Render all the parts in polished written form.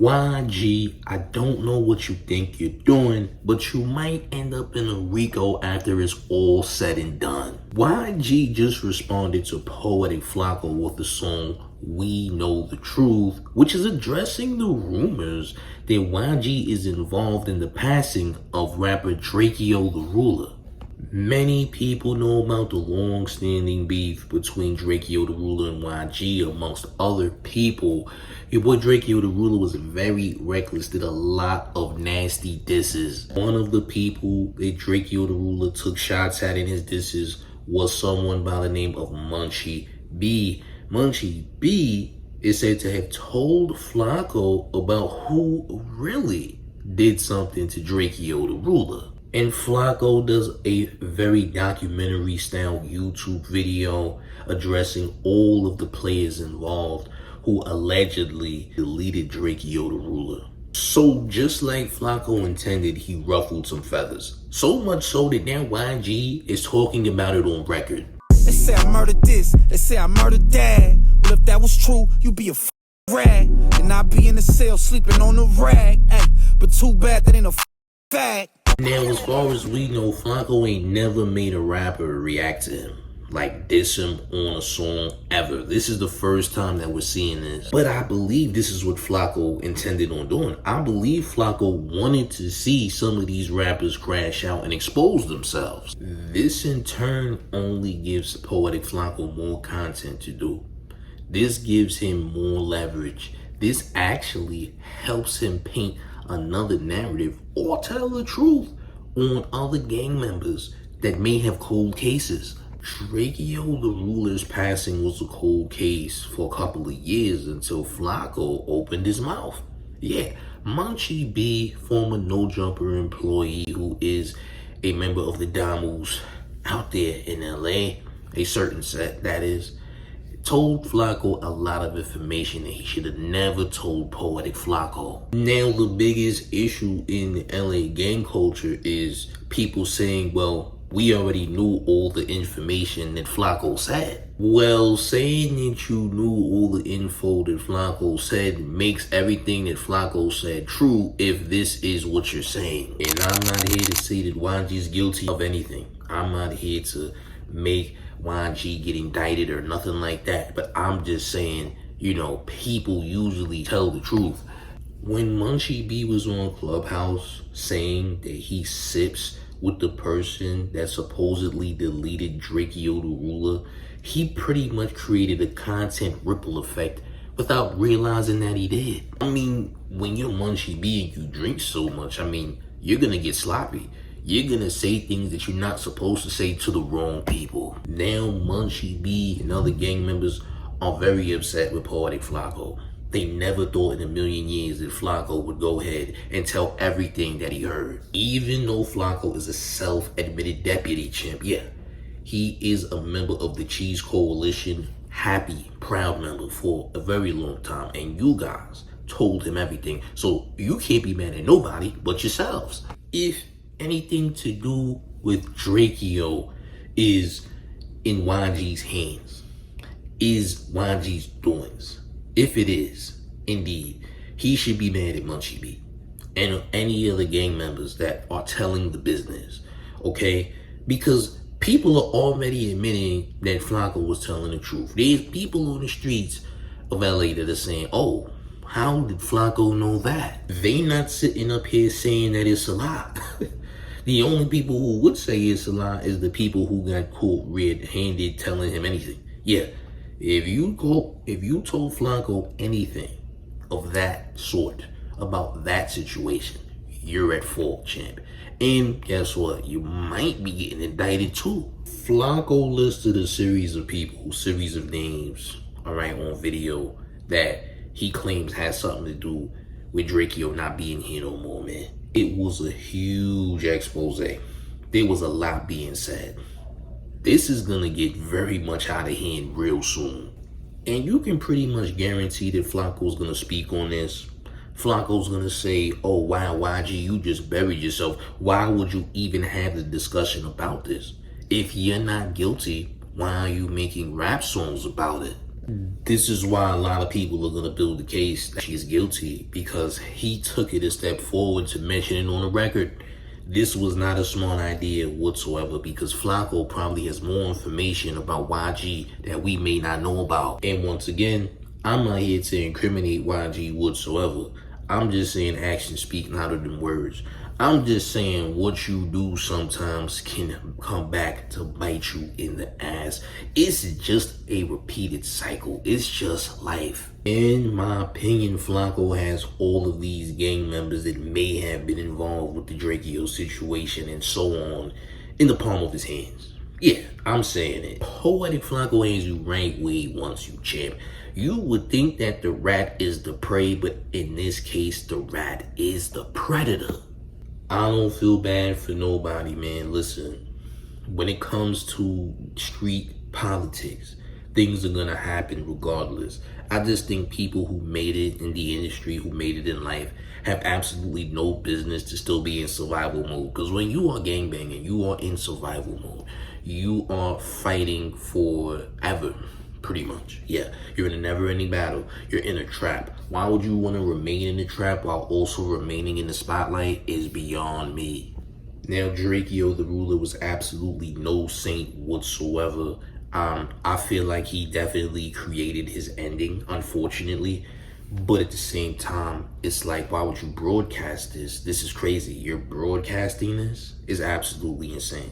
YG, I don't know what you think you're doing, but you might end up in a RICO after it's all said and done. YG just responded to Poetik Flakko with the song We Know the Truth, which is addressing the rumors that YG is involved in the passing of rapper Drakeo The Ruler. Many people know about the long-standing beef between Drakeo The Ruler and YG, amongst other people. Your boy Drakeo The Ruler was very reckless, did a lot of nasty disses. One of the people that Drakeo The Ruler took shots at in his disses was someone by the name of Munchie B. Munchie B is said to have told Flakko about who really did something to Drakeo The Ruler. And Flakko does a very documentary style YouTube video addressing all of the players involved who allegedly deleted Drakeo The Ruler. So just like Flakko intended, he ruffled some feathers. So much so that now YG is talking about it on record. They say I murdered this, they say I murdered that. Well, if that was true, you'd be a rag. And I'd be in the cell sleeping on the rag. Ay, but too bad that ain't a fact. Now, as far as we know, Flakko ain't never made a rapper react to him, like diss him on a song ever. This is the first time that we're seeing this. But I believe this is what Flakko intended on doing. I believe Flakko wanted to see some of these rappers crash out and expose themselves. This in turn only gives Poetik Flakko more content to do. This gives him more leverage. This actually helps him paint another narrative or tell the truth on other gang members that may have cold cases. Drakeo The Ruler's passing was a cold case for a couple of years until Flakko opened his mouth. Yeah, Munchie B, former No Jumper employee who is a member of the Damus out there in LA, a certain set that is, told Flakko a lot of information that he should have never told Poetik Flakko. Now, the biggest issue in the LA gang culture is people saying, well, we already knew all the information that Flakko said. Well, saying that you knew all the info that Flakko said makes everything that Flakko said true if this is what you're saying. And I'm not here to say that YG's guilty of anything. I'm not here to make YG get indicted or nothing like that, but I'm just saying, you know, people usually tell the truth. When Munchie B was on Clubhouse saying that he sips with the person that supposedly deleted Drakeo The Ruler, he pretty much created a content ripple effect without realizing that he did. I mean, when you're Munchie B and you drink so much, I mean, you're gonna get sloppy. You're gonna say things that you're not supposed to say to the wrong people. Now Munchie B and other gang members are very upset with Poetik Flakko. They never thought in a million years that Flakko would go ahead and tell everything that he heard. Even though Flakko is a self-admitted deputy chimp, yeah, he is a member of the Cheese Coalition, happy, proud member for a very long time. And you guys told him everything. So you can't be mad at nobody but yourselves. If anything to do with Drakeo is in YG's hands, is YG's doings. If it is, indeed, he should be mad at Munchie B and any other gang members that are telling the business, okay? Because people are already admitting that Flakko was telling the truth. There's people on the streets of LA that are saying, oh, how did Flakko know that? They not sitting up here saying that it's a lie. The only people who would say it's a lie is the people who got caught red-handed telling him anything. Yeah, if you told Flakko anything of that sort about that situation, you're at fault, champ. And guess what? You might be getting indicted too. Flakko listed a series of people, series of names, all right, on video that he claims has something to do with Drakeo not being here no more, man. It was a huge expose. There was a lot being said. This is gonna get very much out of hand real soon. And you can pretty much guarantee that Flakko's gonna speak on this. Flakko's gonna say, oh wow, YG, you just buried yourself. Why would you even have the discussion about this? If you're not guilty, why are you making rap songs about it? This is why a lot of people are going to build the case that she's guilty, because he took it a step forward to mention it on the record. This was not a smart idea whatsoever, because Flakko probably has more information about YG that we may not know about. And once again, I'm not here to incriminate YG whatsoever. I'm just saying actions speak louder than words. I'm just saying what you do sometimes can come back to bite you in the ass. It's just a repeated cycle. It's just life. In my opinion, Flakko has all of these gang members that may have been involved with the Drakeo situation and so on in the palm of his hands. Yeah, I'm saying it. Poetik Flakko has you right where he wants you, champ. You would think that the rat is the prey, but in this case, the rat is the predator. I don't feel bad for nobody, man. Listen, when it comes to street politics, things are gonna happen regardless. I just think people who made it in the industry, who made it in life, have absolutely no business to still be in survival mode. Because when you are gangbanging, you are in survival mode. You are fighting forever. Pretty much, yeah. You're in a never-ending battle. You're in a trap. Why would you want to remain in the trap while also remaining in the spotlight is beyond me. Now, Drakeo The Ruler was absolutely no saint whatsoever. I feel like he definitely created his ending, unfortunately. But at the same time, it's like, why would you broadcast this? This is crazy. You're broadcasting this is absolutely insane.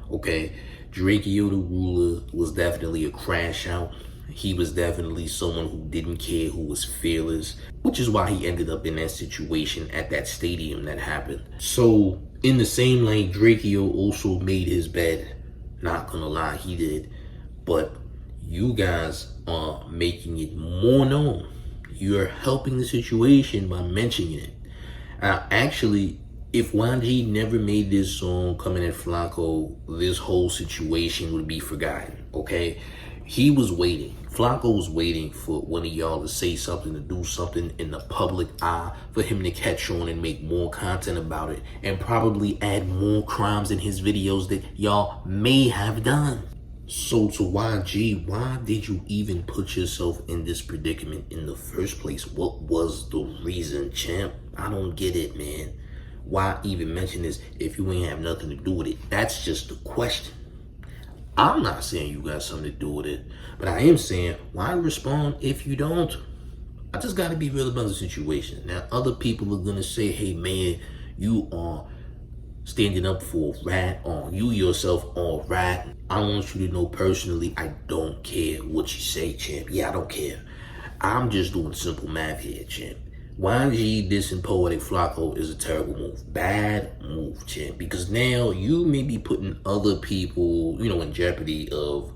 Okay, Drakeo The Ruler was definitely a crash out. He was definitely someone who didn't care, who was fearless, which is why he ended up in that situation at that stadium that happened. So, in the same light, Drakeo also made his bed. Not gonna lie, he did. But you guys are making it more known. You're helping the situation by mentioning it. Actually, if YG never made this song coming at Flakko, this whole situation would be forgotten, okay? He was waiting. Flakko was waiting for one of y'all to say something, to do something in the public eye, for him to catch on and make more content about it, and probably add more crimes in his videos that y'all may have done. So to YG, why did you even put yourself in this predicament in the first place? What was the reason, champ? I don't get it, man. Why even mention this if you ain't have nothing to do with it? That's just the question. I'm not saying you got something to do with it, but I am saying, why respond if you don't? I just gotta be real about the situation. Now, other people are gonna say, hey man, you are standing up for a rat, or you yourself are a rat. I want you to know personally, I don't care what you say, champ. Yeah, I don't care. I'm just doing simple math here, champ. YG dissing Poetik Flakko is a terrible move. Bad move, champ. Because now you may be putting other people, in jeopardy of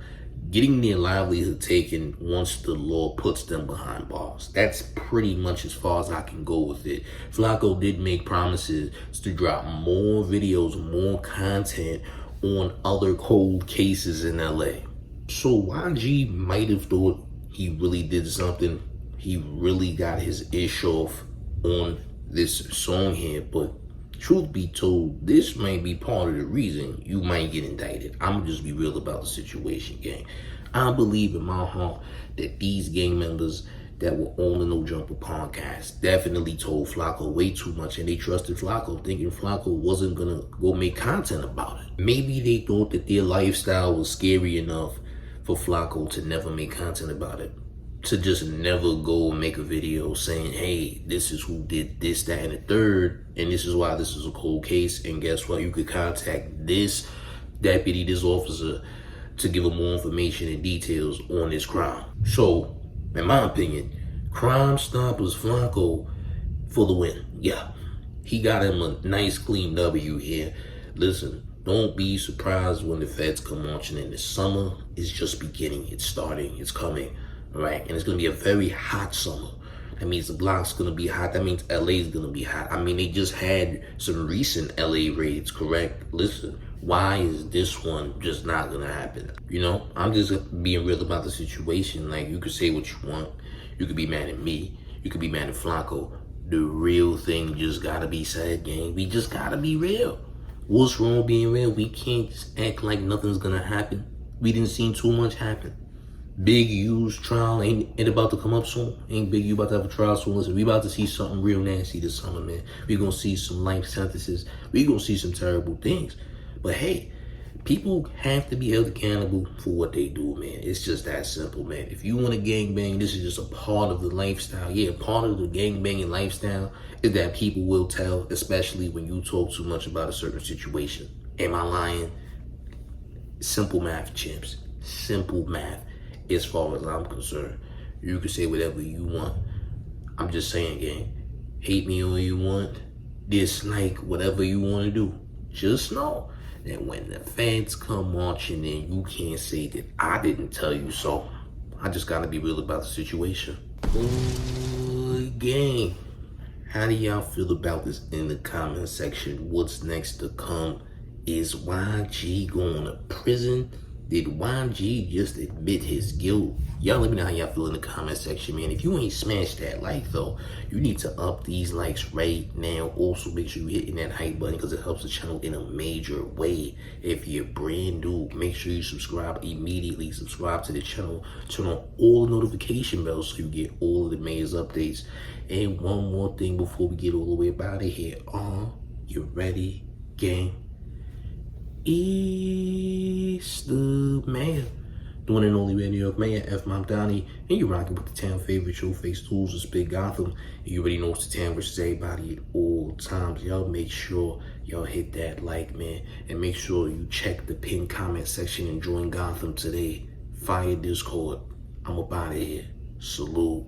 getting their livelihood taken once the law puts them behind bars. That's pretty much as far as I can go with it. Flakko did make promises to drop more videos, more content on other cold cases in LA. So YG might have thought he really did something. He really got his ish off on this song here, but truth be told, this might be part of the reason you might get indicted. I'm just be real about the situation, gang. I believe in my heart that these gang members that were on the No Jumper podcast definitely told Flakko way too much, and they trusted Flakko, thinking Flakko wasn't gonna go make content about it. Maybe they thought that their lifestyle was scary enough for Flakko to never make content about it. To just never go and make a video saying, hey, this is who did this, that, and the third, and this is why this is a cold case, and guess what? You could contact this deputy, this officer, to give him more information and details on this crime. So, in my opinion, Crime Stoppers Flakko for the win. Yeah, he got him a nice clean W here. Listen, don't be surprised when the feds come marching in. The summer is just beginning. It's starting. It's coming. Right, and it's gonna be a very hot summer. That means the block's gonna be hot. That means LA is gonna be hot. I mean, they just had some recent LA raids, correct? Listen, why is this one just not gonna happen? I'm just being real about the situation. Like, you could say what you want. You could be mad at me. You could be mad at Flakko. The real thing just gotta be said, gang. We just gotta be real. What's wrong with being real? We can't just act like nothing's gonna happen. We didn't see too much happen. Big U's trial ain't about to come up soon. Ain't Big U about to have a trial soon? Listen, we about to see something real nasty this summer, man. We gonna see some life sentences. We gonna see some terrible things. But hey, people have to be held accountable for what they do, man. It's just that simple, man. If you want to gangbang, this is just a part of the lifestyle. Yeah, part of the gangbanging lifestyle is that people will tell, especially when you talk too much about a certain situation. Am I lying? Simple math, chimps. Simple math. As far as I'm concerned, you can say whatever you want. I'm just saying, gang. Hate me all you want. Dislike whatever you want to do. Just know that when the fans come marching in, you can't say that I didn't tell you so. I just gotta be real about the situation. Gang, how do y'all feel about this in the comment section? What's next to come? Is YG going to prison? Did YG just admit his guilt? Y'all let me know how y'all feel in the comment section, man. If you ain't smashed that like, though, you need to up these likes right now. Also, make sure you're hitting that hype button because it helps the channel in a major way. If you're brand new, make sure you subscribe immediately. Subscribe to the channel. Turn on all the notification bells so you get all of the latest updates. And one more thing before we get all the way up out of here. You ready, gang? It's the man, doing and only man, New York Mayor, F. Mom Donnie, and you're rocking with the town favorite Showface tools, it's Big Gotham. And you already know it's the town versus everybody at all times. Y'all make sure y'all hit that like, man, and make sure you check the pinned comment section and join Gotham today. Fire Discord. I'm up out of here. Salute.